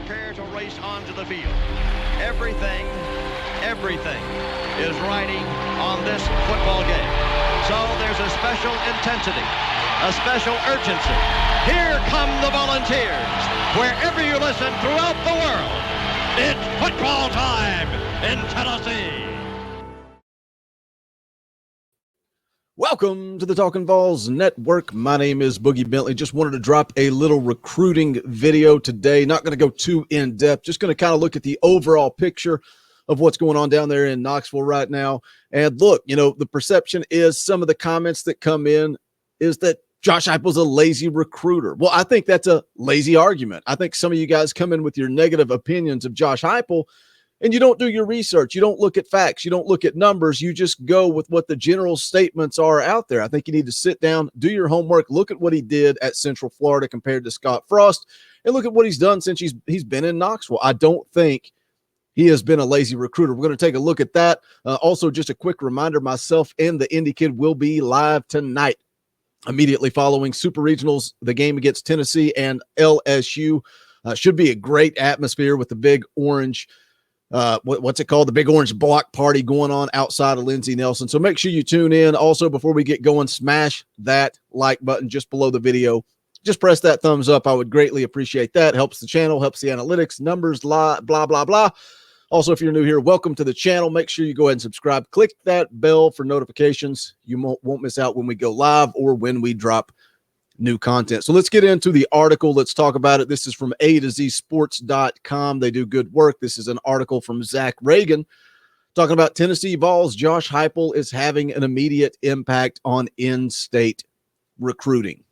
prepare to race onto the field. Everything is riding on this football game. So there's a special intensity, a special urgency. Here come the Volunteers. Wherever you listen throughout the world, it's football time in Tennessee. Welcome to the Talkin VAWLS Network. My name is Boogie Bentley. Just wanted to drop a little recruiting video today. Not going to go too in-depth. Just going to kind of look at the overall picture of what's going on down there in Knoxville right now. And look, you know, the perception is some of the comments that come in is that Josh Heupel's a lazy recruiter. Well, I think that's a lazy argument. I think some of you guys come in with your negative opinions of Josh Heupel, and you don't do your research. You don't look at facts. You don't look at numbers. You just go with what the general statements are out there. I think you need to sit down, do your homework, look at what he did at Central Florida compared to Scott Frost, and look at what he's done since he's been in Knoxville. I don't think he has been a lazy recruiter. We're going to take a look at that. Also, just a quick reminder, myself and the Indy Kid will be live tonight, immediately following Super Regionals, the game against Tennessee and LSU. Should be a great atmosphere with the big orange what's it called? The big orange block party going on outside of Lindsey Nelson. So make sure you tune in. Also, before we get going, smash that like button just below the video. Just press that thumbs up. I would greatly appreciate that. Helps the channel, helps the analytics, numbers, blah, blah, blah. Also, if you're new here, welcome to the channel. Make sure you go ahead and subscribe. Click that bell for notifications. You won't miss out when we go live or when we drop new content. So let's get into the article. Let's talk about it. This is from A2ZSports.com. They do good work. This is an article from Zach Reagan talking about Tennessee VAWLS. Josh Heupel is having an immediate impact on in-state recruiting.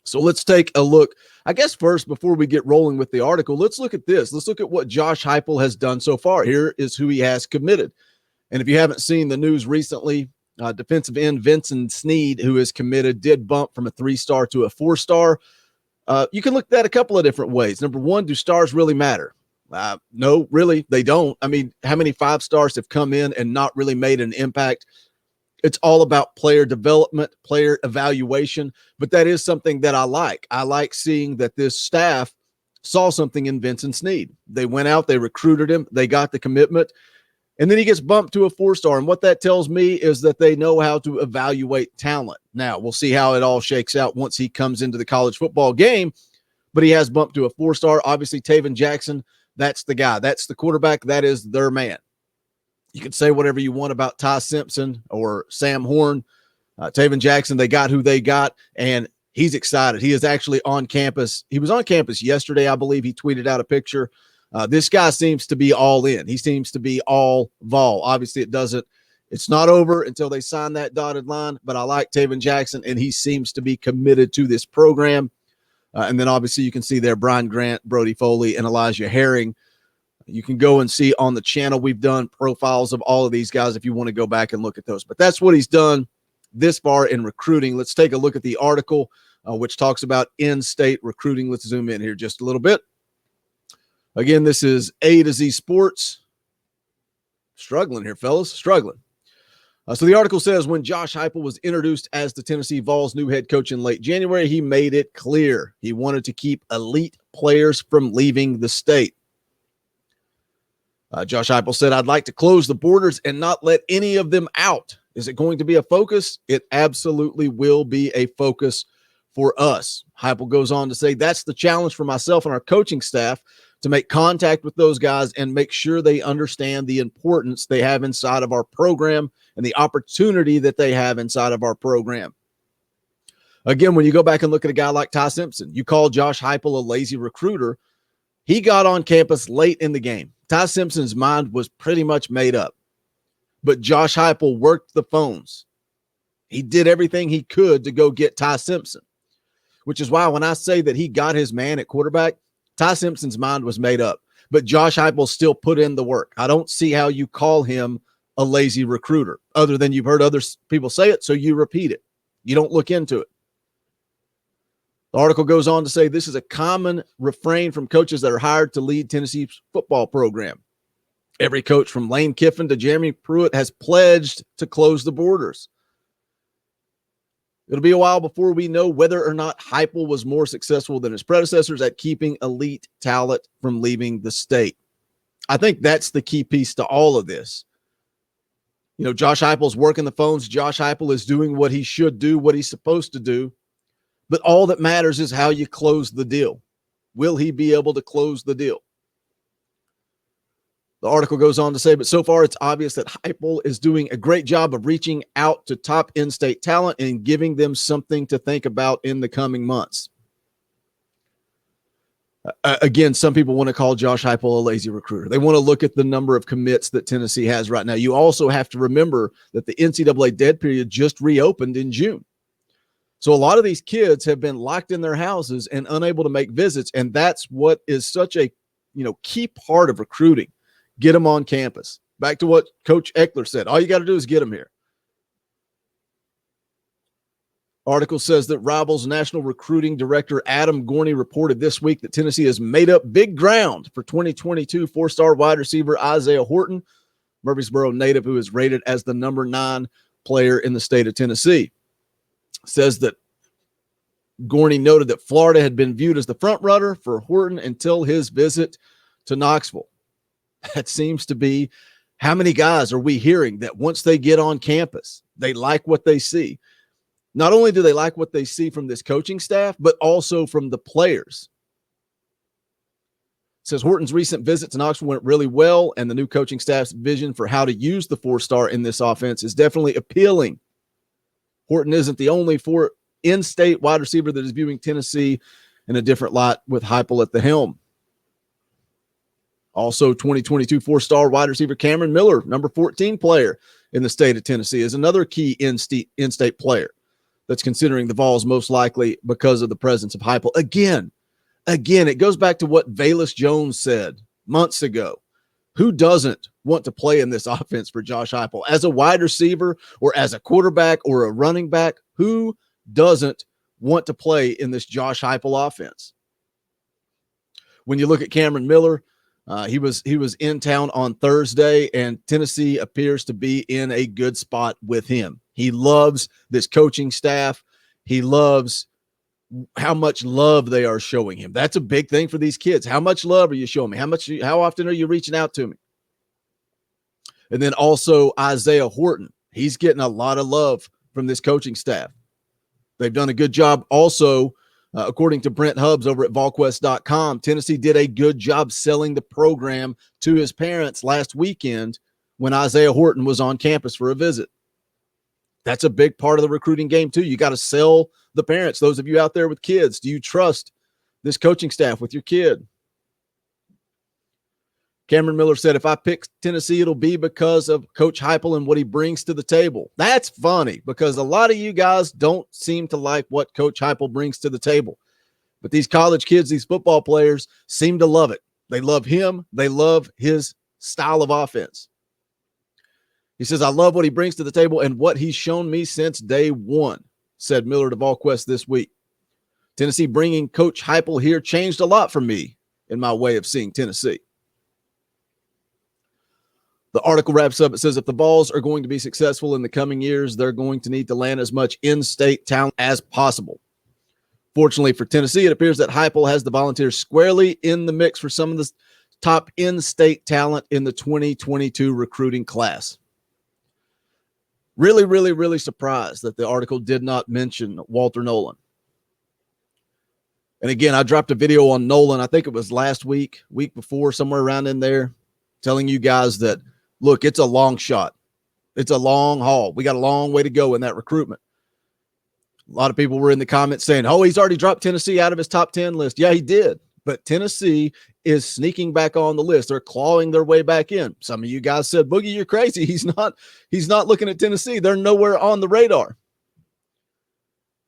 So let's take a look. I guess first, before we get rolling with the article, let's look at this. Let's look at what Josh Heupel has done so far. Here is who he has committed. And if you haven't seen the news recently, defensive end Vincent Sneed, who is committed, did bump from a 3-star to a 4-star. You can look at that a couple of different ways. Number one, do stars really matter? No, really, they don't. I mean, how many 5-stars have come in and not really made an impact? It's all about player development, player evaluation, but that is something that I like. I like seeing that this staff saw something in Vincent Sneed. They went out, they recruited him, they got the commitment, and then he gets bumped to a 4-star. And what that tells me is that they know how to evaluate talent. Now, we'll see how it all shakes out once he comes into the college football game, but he has bumped to a 4-star. Obviously, Taven Jackson, that's the guy. That's the quarterback. That is their man. You can say whatever you want about Ty Simpson or Sam Horn. Taven Jackson, they got who they got, and he's excited. He is actually on campus. He was on campus yesterday, I believe. He tweeted out a picture. This guy seems to be all in. He seems to be all vol. Obviously, it's not over until they sign that dotted line, but I like Taven Jackson, and he seems to be committed to this program. And then obviously you can see there Brian Grant, Brody Foley, and Elijah Herring. You can go and see on the channel. We've done profiles of all of these guys if you want to go back and look at those. But that's what he's done this far in recruiting. Let's take a look at the article, which talks about in-state recruiting. Let's zoom in here just a little bit. Again, this is A to Z Sports. Struggling here, fellas, struggling. So the article says, when Josh Heupel was introduced as the Tennessee VAWLS new head coach in late January, he made it clear he wanted to keep elite players from leaving the state. Josh Heupel said, I'd like to close the borders and not let any of them out. Is it going to be a focus? It absolutely will be a focus for us. Heupel goes on to say, that's the challenge for myself and our coaching staff, to make contact with those guys and make sure they understand the importance they have inside of our program and the opportunity that they have inside of our program. Again, when you go back and look at a guy like Ty Simpson, you call Josh Heupel a lazy recruiter. He got on campus late in the game. Ty Simpson's mind was pretty much made up, but Josh Heupel worked the phones. He did everything he could to go get Ty Simpson, which is why when I say that he got his man at quarterback, Ty Simpson's mind was made up, but Josh Heupel still put in the work. I don't see how you call him a lazy recruiter other than you've heard other people say it, so you repeat it. You don't look into it. The article goes on to say this is a common refrain from coaches that are hired to lead Tennessee's football program. Every coach from Lane Kiffin to Jeremy Pruitt has pledged to close the borders. It'll be a while before we know whether or not Heupel was more successful than his predecessors at keeping elite talent from leaving the state. I think that's the key piece to all of this. You know, Josh Heupel's working the phones. Josh Heupel is doing what he should do, what he's supposed to do. But all that matters is how you close the deal. Will he be able to close the deal? The article goes on to say, but so far it's obvious that Heupel is doing a great job of reaching out to top in-state talent and giving them something to think about in the coming months. Again, some people want to call Josh Heupel a lazy recruiter. They want to look at the number of commits that Tennessee has right now. You also have to remember that the NCAA dead period just reopened in June. So a lot of these kids have been locked in their houses and unable to make visits, and that's what is such a key part of recruiting. Get them on campus. Back to what Coach Eckler said. All you got to do is get them here. Article says that Rivals National Recruiting Director Adam Gorney reported this week that Tennessee has made up big ground for 2022 four-star wide receiver Isaiah Horton, Murfreesboro native who is rated as the number 9 player in the state of Tennessee. Says that Gorney noted that Florida had been viewed as the front runner for Horton until his visit to Knoxville. That seems to be how many guys are we hearing that once they get on campus, they like what they see. Not only do they like what they see from this coaching staff, but also from the players. It says Horton's recent visit to Knoxville went really well, and the new coaching staff's vision for how to use the four-star in this offense is definitely appealing. Horton isn't the only in-state wide receiver that is viewing Tennessee in a different light with Heupel at the helm. Also, 2022 four-star wide receiver Cameron Miller, number 14 player in the state of Tennessee, is another key in-state player that's considering the VAWLS most likely because of the presence of Heupel. Again, it goes back to what Velus Jones said months ago. Who doesn't want to play in this offense for Josh Heupel? As a wide receiver or as a quarterback or a running back, who doesn't want to play in this Josh Heupel offense? When you look at Cameron Miller, he was in town on Thursday, and Tennessee appears to be in a good spot with him. He loves this coaching staff. He loves how much love they are showing him. That's a big thing for these kids. How much love are you showing me? How often are you reaching out to me? And then also Isaiah Horton. He's getting a lot of love from this coaching staff. They've done a good job also. According to Brent Hubbs over at VolQuest.com, Tennessee did a good job selling the program to his parents last weekend when Isaiah Horton was on campus for a visit. That's a big part of the recruiting game, too. You got to sell the parents. Those of you out there with kids, do you trust this coaching staff with your kid? Cameron Miller said, if I pick Tennessee, it'll be because of Coach Heupel and what he brings to the table. That's funny because a lot of you guys don't seem to like what Coach Heupel brings to the table. But these college kids, these football players seem to love it. They love him. They love his style of offense. He says, I love what he brings to the table and what he's shown me since day one, said Miller to VolQuest this week. Tennessee bringing Coach Heupel here changed a lot for me in my way of seeing Tennessee. The article wraps up. It says, if the VAWLS are going to be successful in the coming years, they're going to need to land as much in-state talent as possible. Fortunately for Tennessee, it appears that Heupel has the Volunteers squarely in the mix for some of the top in-state talent in the 2022 recruiting class. Really, really, really surprised that the article did not mention Walter Nolan. And again, I dropped a video on Nolan, I think it was last week before, somewhere around in there, telling you guys that, look, it's a long shot. It's a long haul. We got a long way to go in that recruitment. A lot of people were in the comments saying, oh, he's already dropped Tennessee out of his top 10 list. Yeah, he did. But Tennessee is sneaking back on the list. They're clawing their way back in. Some of you guys said, Boogie, you're crazy. He's not looking at Tennessee. They're nowhere on the radar.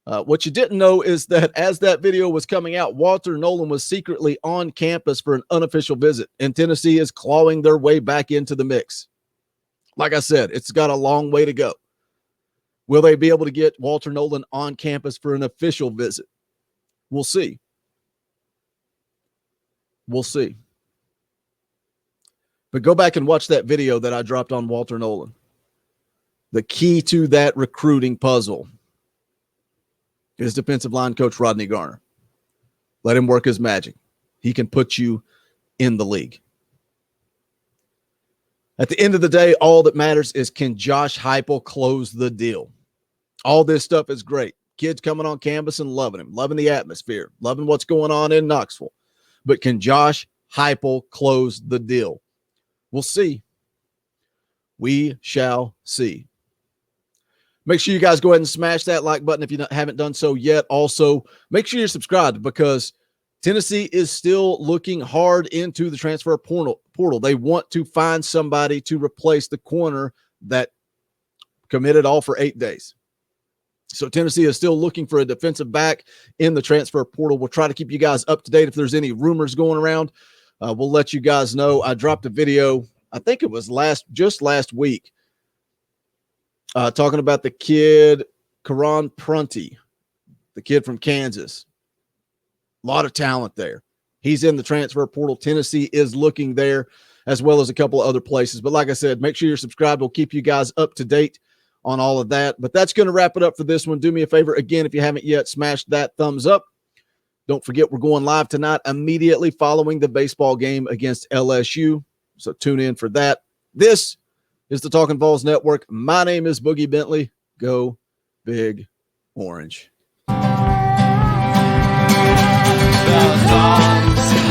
What you didn't know is that as that video was coming out, Walter Nolan was secretly on campus for an unofficial visit, and Tennessee is clawing their way back into the mix. Like I said, it's got a long way to go. Will they be able to get Walter Nolan on campus for an official visit? We'll see. We'll see. But go back and watch that video that I dropped on Walter Nolan. The key to that recruiting puzzle is defensive line coach Rodney Garner. Let him work his magic. He can put you in the league. At the end of the day, all that matters is, can Josh Heupel close the deal? All this stuff is great. Kids coming on campus and loving him, loving the atmosphere, loving what's going on in Knoxville. But can Josh Heupel close the deal? We'll see. We shall see. Make sure you guys go ahead and smash that like button if you haven't done so yet. Also, make sure you're subscribed, because Tennessee is still looking hard into the transfer portal. They want to find somebody to replace the corner that committed all for 8 days. So Tennessee is still looking for a defensive back in the transfer portal. We'll try to keep you guys up to date if there's any rumors going around. We'll let you guys know. I dropped a video, I think it was just last week, talking about the kid, Karan Prunty, the kid from Kansas. A lot of talent there. He's in the transfer portal. Tennessee is looking there, as well as a couple of other places. But like I said, make sure you're subscribed. We'll keep you guys up to date on all of that. But that's going to wrap it up for this one. Do me a favor. Again, if you haven't yet, smash that thumbs up. Don't forget, we're going live tonight immediately following the baseball game against LSU. So tune in for that. This is the Talkin' VAWLS Network. My name is Boogie Bentley. Go Big Orange.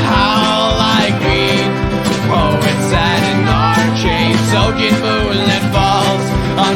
How like me, poets sat in our chains, soaking moonlit falls on